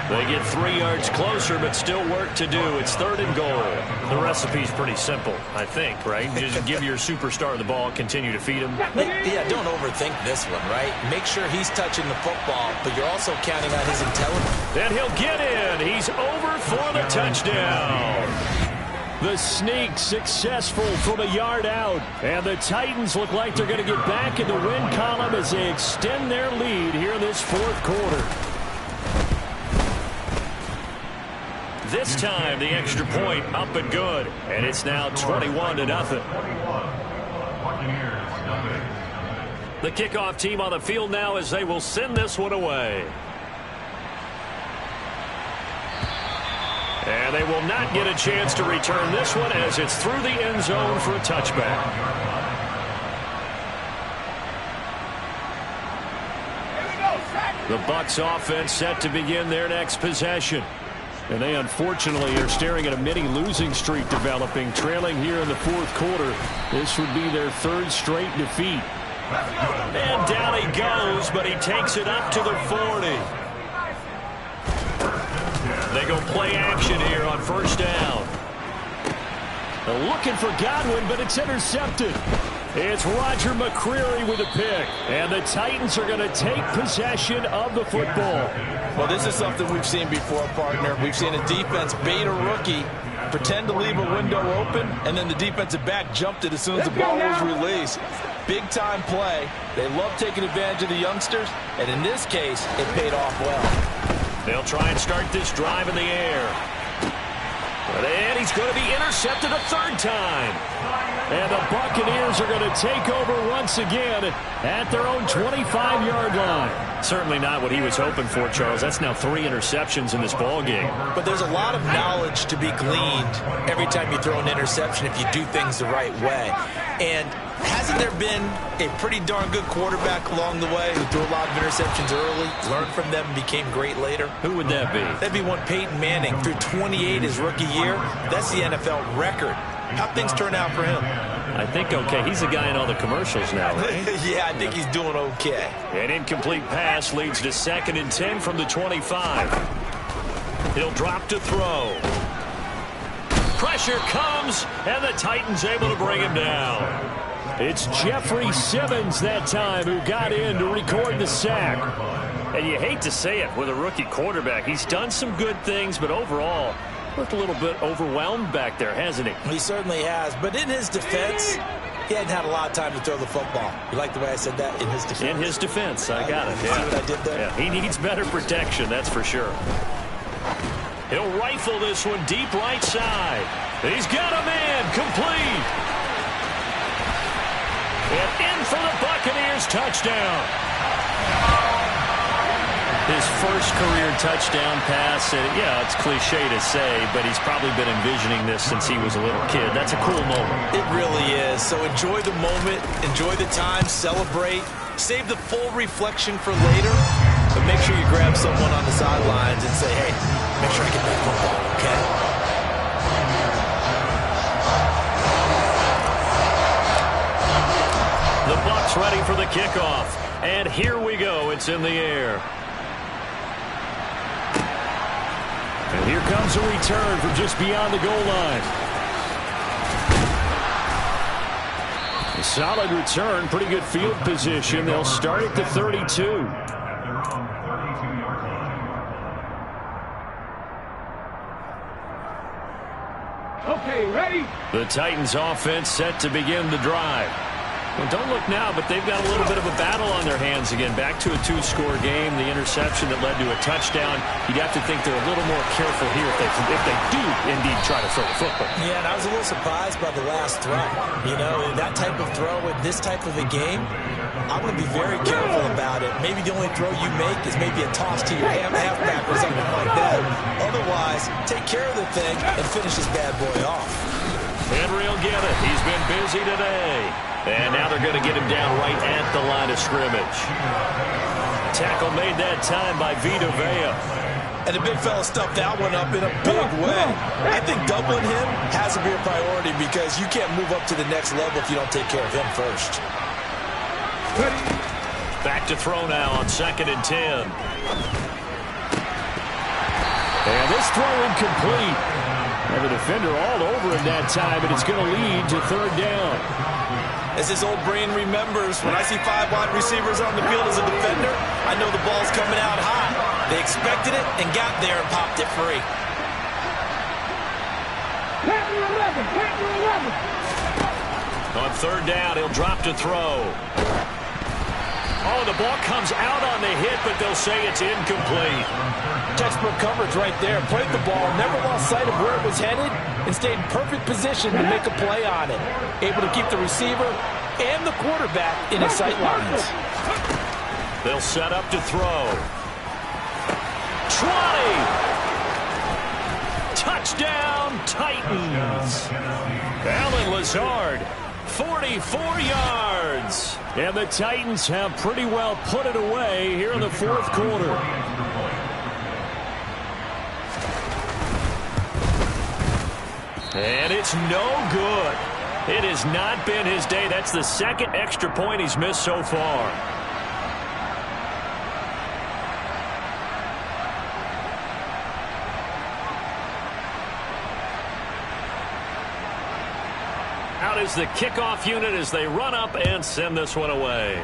They get 3 yards closer, but still work to do. It's 3rd and goal. The recipe's pretty simple, I think, right? Just give your superstar the ball, continue to feed him. Yeah, don't overthink this one, right? Make sure he's touching the football, but you're also counting on his intelligence. And he'll get in. He's over for the touchdown. The sneak successful from a yard out. And the Titans look like they're going to get back in the win column as they extend their lead here in this 4th quarter. This time, the extra point up and good. And it's now 21-0. The kickoff team on the field now as they will send this one away. And they will not get a chance to return this one as it's through the end zone for a touchback. The Bucs offense set to begin their next possession. And they unfortunately are staring at a mini losing streak developing, trailing here in the 4th quarter. This would be their 3rd straight defeat. And down he goes, but he takes it up to the 40. They go play action here on 1st down. They're looking for Godwin, but it's intercepted. It's Roger McCreary with a pick. And the Titans are going to take possession of the football. Well, this is something we've seen before, partner. We've seen a defense bait a rookie, pretend to leave a window open, and then the defensive back jumped it as soon as the ball was released. Big-time play. They love taking advantage of the youngsters, and in this case, it paid off well. They'll try and start this drive in the air. And he's going to be intercepted a 3rd time. And the Buccaneers are going to take over once again at their own 25-yard line. Certainly not what he was hoping for, Charles. That's now 3 interceptions in this ball game. But there's a lot of knowledge to be gleaned every time you throw an interception if you do things the right way. And hasn't there been a pretty darn good quarterback along the way who threw a lot of interceptions early, learned from them, and became great later? Who would that be? That'd be one Peyton Manning. Threw 28 his rookie year. That's the NFL record. How'd things turn out for him? I think okay. He's the guy in all the commercials now, right? Yeah, I think he's doing okay. An incomplete pass leads to 2nd and 10 from the 25. He'll drop to throw. Pressure comes, and the Titans able to bring him down. It's Jeffrey Simmons that time who got in to record the sack. And you hate to say it with a rookie quarterback. He's done some good things, but overall, looked a little bit overwhelmed back there, hasn't he? He certainly has. But in his defense, he hadn't had a lot of time to throw the football. You like the way I said that? In his defense? In his defense. I got it. Yeah. See what I did there? Yeah, he needs better protection, that's for sure. He'll rifle this one deep right side. He's got a man complete. And in for the Buccaneers touchdown. His first career touchdown pass. Yeah, it's cliche to say, but he's probably been envisioning this since he was a little kid. That's a cool moment. It really is. So enjoy the moment, enjoy the time, celebrate, save the full reflection for later, but make sure you grab someone on the sidelines and say, hey, make sure I get that football, okay? The Bucs ready for the kickoff. And here we go. It's in the air. And here comes a return from just beyond the goal line. A solid return, pretty good field position. They'll start at the 32. Okay, ready? The Titans offense set to begin the drive. Well, don't look now, but they've got a little bit of a battle on their hands again. Back to a 2-score game. The interception that led to a touchdown. You'd have to think they're a little more careful here if they do indeed try to throw the football. Yeah, and I was a little surprised by the last throw. You know, that type of throw in this type of a game, I'm going to be very careful about it. Maybe the only throw you make is maybe a toss to your halfback or something like that. Otherwise, take care of the thing and finish this bad boy off. Henry will get it. He's been busy today. And now they're going to get him down right at the line of scrimmage. Tackle made that time by Vita Vea. And the big fella stuffed that one up in a big way. I think doubling him has to be a priority because you can't move up to the next level if you don't take care of him first. Back to throw now on 2nd and 10. And this throw incomplete. And the defender all over it that time, and it's going to lead to 3rd down. As his old brain remembers, when I see 5 wide receivers on the field as a defender, I know the ball's coming out hot. They expected it and got there and popped it free. On 3rd down, he'll drop to throw. Oh, the ball comes out on the hit, but they'll say it's incomplete. Textbook coverage right there. Played the ball, never lost sight of where it was headed, and stayed in perfect position to make a play on it. Able to keep the receiver and the quarterback in his sight lines. They'll set up to throw. 20! Touchdown, Titans! Alan Lazard, 44 yards. And the Titans have pretty well put it away here in the 4th quarter. And it's no good. It has not been his day. That's the 2nd extra point he's missed so far. Out is the kickoff unit as they run up and send this one away.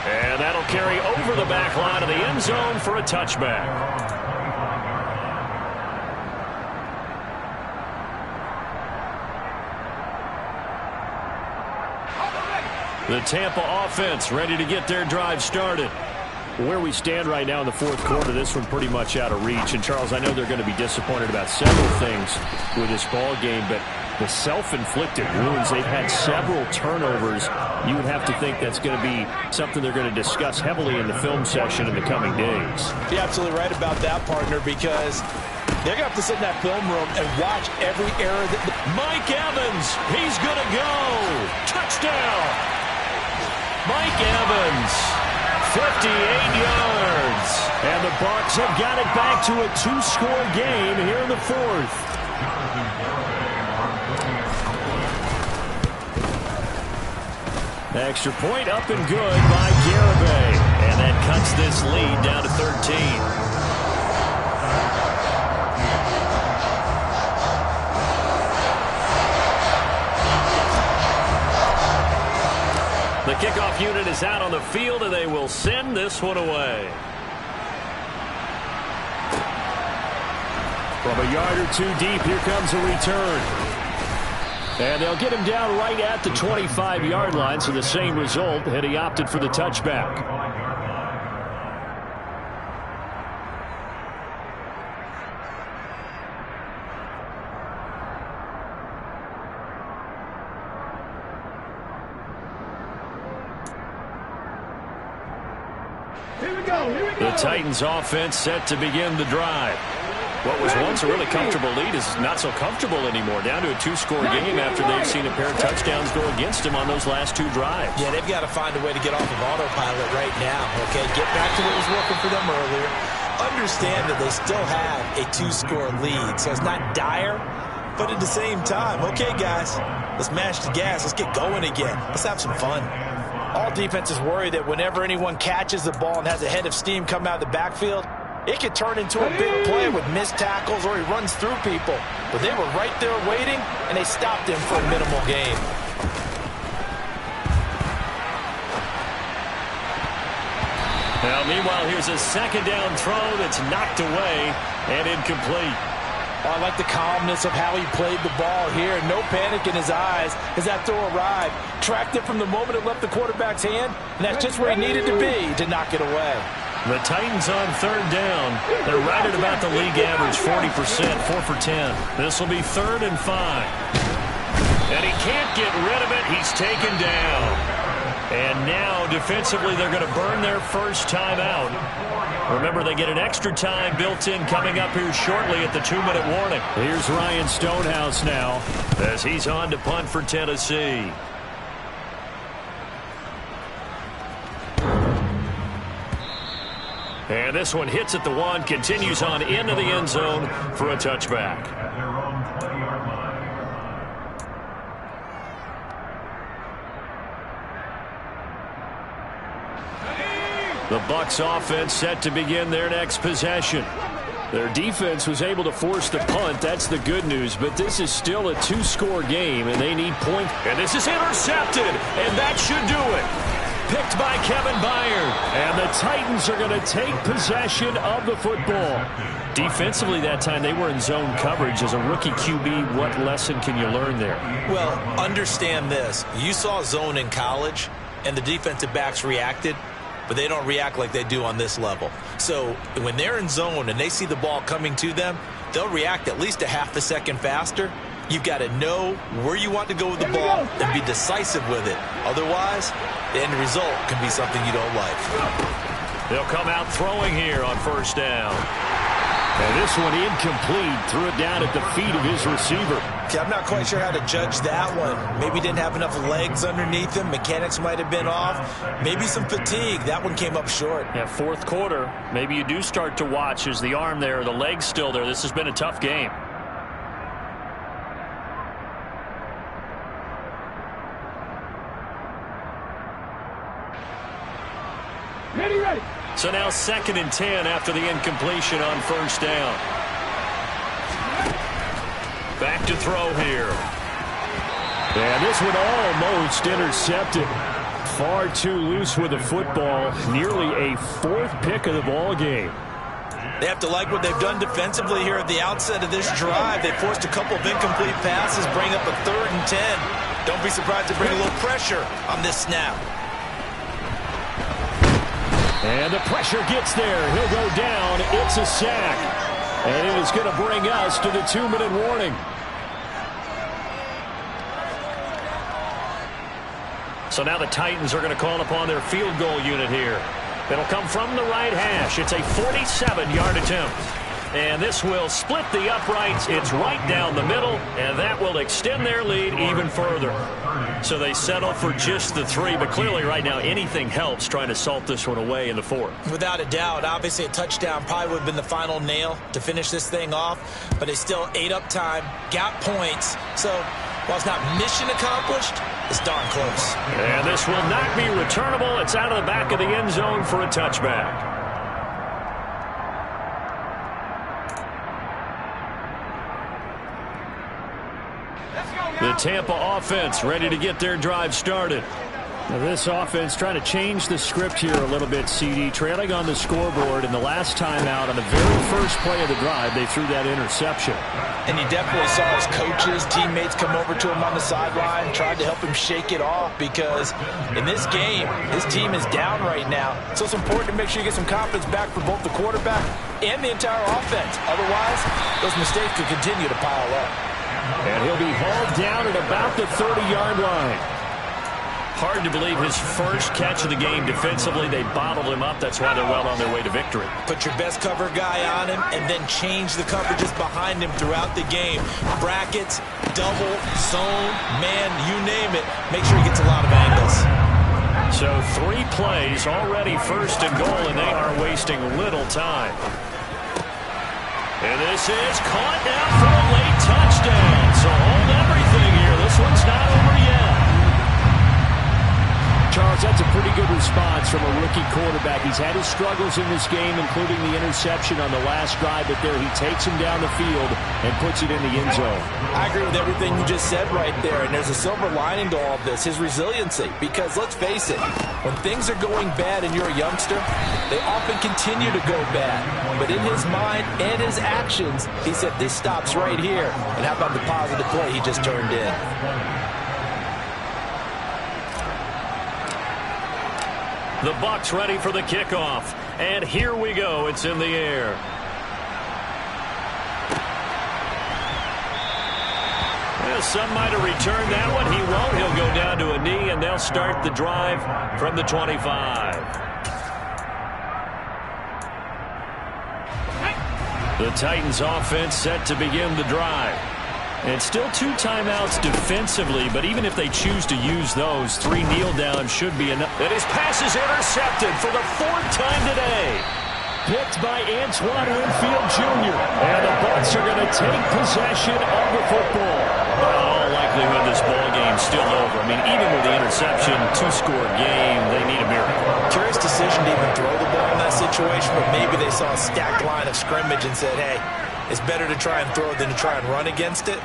And that'll carry over the back line of the end zone for a touchback. The Tampa offense ready to get their drive started. Where we stand right now in the 4th quarter, this one pretty much out of reach. And, Charles, I know they're going to be disappointed about several things with this ball game, but the self-inflicted wounds, they've had several turnovers. You would have to think that's going to be something they're going to discuss heavily in the film session in the coming days. You're absolutely right about that, partner, because they're going to have to sit in that film room and watch every error. Mike Evans, he's going to go. Touchdown. Mike Evans, 58 yards. And the Bucs have got it back to a 2-score game here in the 4th. Extra point up and good by Garibay. And that cuts this lead down to 13. The kickoff unit is out on the field, and they will send this one away. From a yard or two deep, here comes a return. And they'll get him down right at the 25-yard line, so the same result, and he opted for the touchback. The Titans offense set to begin the drive. What was once a really comfortable lead is not so comfortable anymore. Down to a 2-score game after they've seen a pair of touchdowns go against them on those last 2 drives. Yeah, they've got to find a way to get off of autopilot right now. Okay, get back to what was working for them earlier. Understand that they still have a 2-score lead, so it's not dire, but at the same time, okay, guys, let's mash the gas. Let's get going again. Let's have some fun. All defenses worry that whenever anyone catches the ball and has a head of steam come out of the backfield, it could turn into a big play with missed tackles or he runs through people. But they were right there waiting, and they stopped him for a minimal gain. Now, meanwhile, here's a 2nd down throw that's knocked away and incomplete. I like the calmness of how he played the ball here. No panic in his eyes as that throw arrived. Tracked it from the moment it left the quarterback's hand, and that's just where he needed to be to knock it away. The Titans on 3rd down. They're right at about the league average, 40%, 4 for 10. This will be 3rd and 5. And he can't get rid of it. He's taken down. And now, defensively, they're going to burn their first time out. Remember, they get an extra time built in coming up here shortly at the 2-minute warning. Here's Ryan Stonehouse now as he's on to punt for Tennessee. And this one hits at the 1, continues on into the end zone for a touchback. At their own 20-yard line. The Bucs offense set to begin their next possession. Their defense was able to force the punt. That's the good news. But this is still a 2-score game, and they need points. And this is intercepted, and that should do it. Picked by Kevin Byard. And the Titans are going to take possession of the football. Defensively that time, they were in zone coverage. As a rookie QB, what lesson can you learn there? Well, understand this. You saw zone in college, and the defensive backs reacted, but they don't react like they do on this level. So when they're in zone and they see the ball coming to them, they'll react at least a half a second faster. You've got to know where you want to go with the ball and be decisive with it. Otherwise, the end result can be something you don't like. They'll come out throwing here on first down. And this one incomplete. Threw it down at the feet of his receiver. Okay, I'm not quite sure how to judge that one. Maybe didn't have enough legs underneath him. Mechanics might have been off. Maybe some fatigue. That one came up short. Yeah, fourth quarter. Maybe you do start to watch. Is the arm there, the leg's still there? This has been a tough game. Ready. So now 2nd and 10 after the incompletion on first down. Back to throw here. And this one almost intercepted. Far too loose with the football. Nearly a 4th pick of the ball game. They have to like what they've done defensively here at the outset of this drive. They forced a couple of incomplete passes, bring up a 3rd and 10. Don't be surprised to bring a little pressure on this snap. And the pressure gets there. He'll go down. It's a sack. And it is going to bring us to the 2-minute warning. So now the Titans are going to call upon their field goal unit here. It'll come from the right hash. It's a 47-yard attempt. And this will split the uprights. It's right down the middle, and that will extend their lead even further. So they settle for just the 3, but clearly right now anything helps trying to salt this one away in the 4th. Without a doubt, obviously a touchdown probably would have been the final nail to finish this thing off, but they still ate up time, got points. So while it's not mission accomplished, it's darn close. And this will not be returnable. It's out of the back of the end zone for a touchback. The Tampa offense ready to get their drive started. Now this offense trying to change the script here a little bit, CD. Trailing on the scoreboard, and the last time out on the very first play of the drive, they threw that interception. And you definitely saw his coaches, teammates come over to him on the sideline, tried to help him shake it off, because in this game, his team is down right now. So it's important to make sure you get some confidence back for both the quarterback and the entire offense. Otherwise, those mistakes could continue to pile up. And he'll be hauled down at about the 30-yard line. Hard to believe his first catch of the game defensively. They bottled him up. That's why they're well on their way to victory. Put your best cover guy on him and then change the coverages behind him throughout the game. Brackets, double, zone, man, you name it. Make sure he gets a lot of angles. So 3 plays already first and goal, and they are wasting little time. And this is caught now for a late touchdown. So hold everything here. This one's not over yet. Charles, that's a pretty good response from a rookie quarterback. He's had his struggles in this game, including the interception on the last drive, but there he takes him down the field and puts it in the end zone. I agree with everything you just said right there, and there's a silver lining to all of this, his resiliency. Because let's face it, when things are going bad and you're a youngster, they often continue to go bad. But in his mind and his actions, he said, this stops right here. And how about the positive play he just turned in? The Bucs ready for the kickoff. And here we go. It's in the air. Well, some might have returned that one. He won't. He'll go down to a knee, and they'll start the drive from the 25. The Titans offense set to begin the drive. And still 2 timeouts defensively, but even if they choose to use those, 3 kneel downs should be enough. And his pass is intercepted for the 4th time today. picked by Antoine Winfield Jr. And the Bucs are going to take possession of the football. Well, in all likelihood, this ball game's still over. I mean, even with the interception, 2-score game, they need a miracle. Curious decision to even throw the ball in that situation, but maybe they saw a stacked line of scrimmage and said, hey, it's better to try and throw than to try and run against it.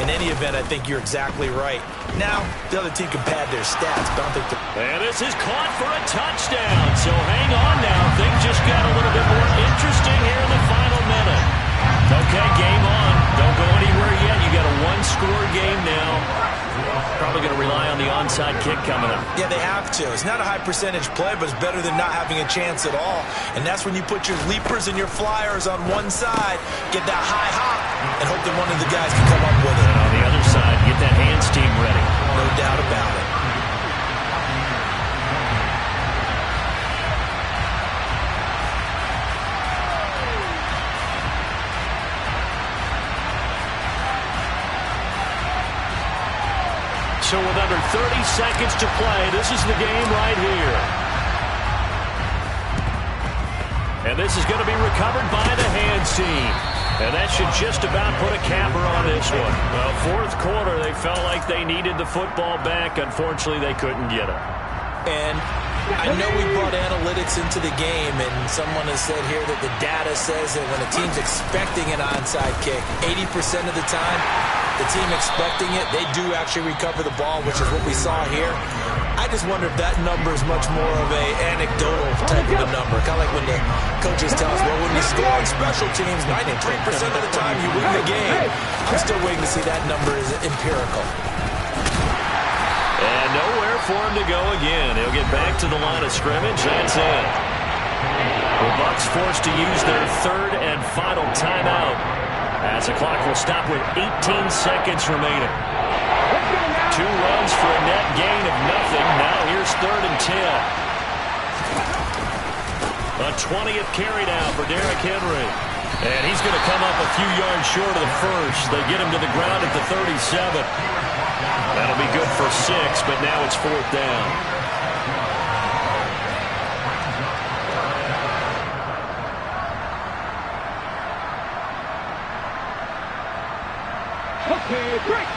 In any event, I think you're exactly right. Now, the other team can pad their stats, but I don't think and this is caught for a touchdown. So hang on now. Things just got a little bit more interesting here in the final minute. Okay, game on. Don't go anywhere yet. You got a one-score game now. Probably going to rely on the onside kick coming up. Yeah, they have to. It's not a high-percentage play, but it's better than not having a chance at all. And that's when you put your leapers and your flyers on one side, get that high hop, and hope that one of the guys can come up with it. And on the other side, get that hands team ready. No doubt about it. So with under 30 seconds to play, this is the game right here. And this is going to be recovered by the hands team. And that should just about put a capper on this one. Well, fourth quarter, they felt like they needed the football back. Unfortunately, they couldn't get it. And I know we brought analytics into the game, and someone has said here that the data says that when a team's expecting an onside kick, 80% of the time, the team expecting it, they do actually recover the ball, which is what we saw here. I just wonder if that number is much more of a anecdotal type of a number. Kind of like when the coaches tell us, well, when you score on special teams, 93% of the time you win the game. I'm still waiting to see that number is empirical. And nowhere for him to go again. He'll get back to the line of scrimmage. That's it. The Bucs forced to use their third and final timeout, as the clock will stop with 18 seconds remaining. 2 runs for a net gain of nothing. Now here's 3rd and 10. A 20th carry now for Derrick Henry. And he's going to come up a few yards short of the first. They get him to the ground at the 37. That'll be good for 6, but now it's 4th down. Okay, break.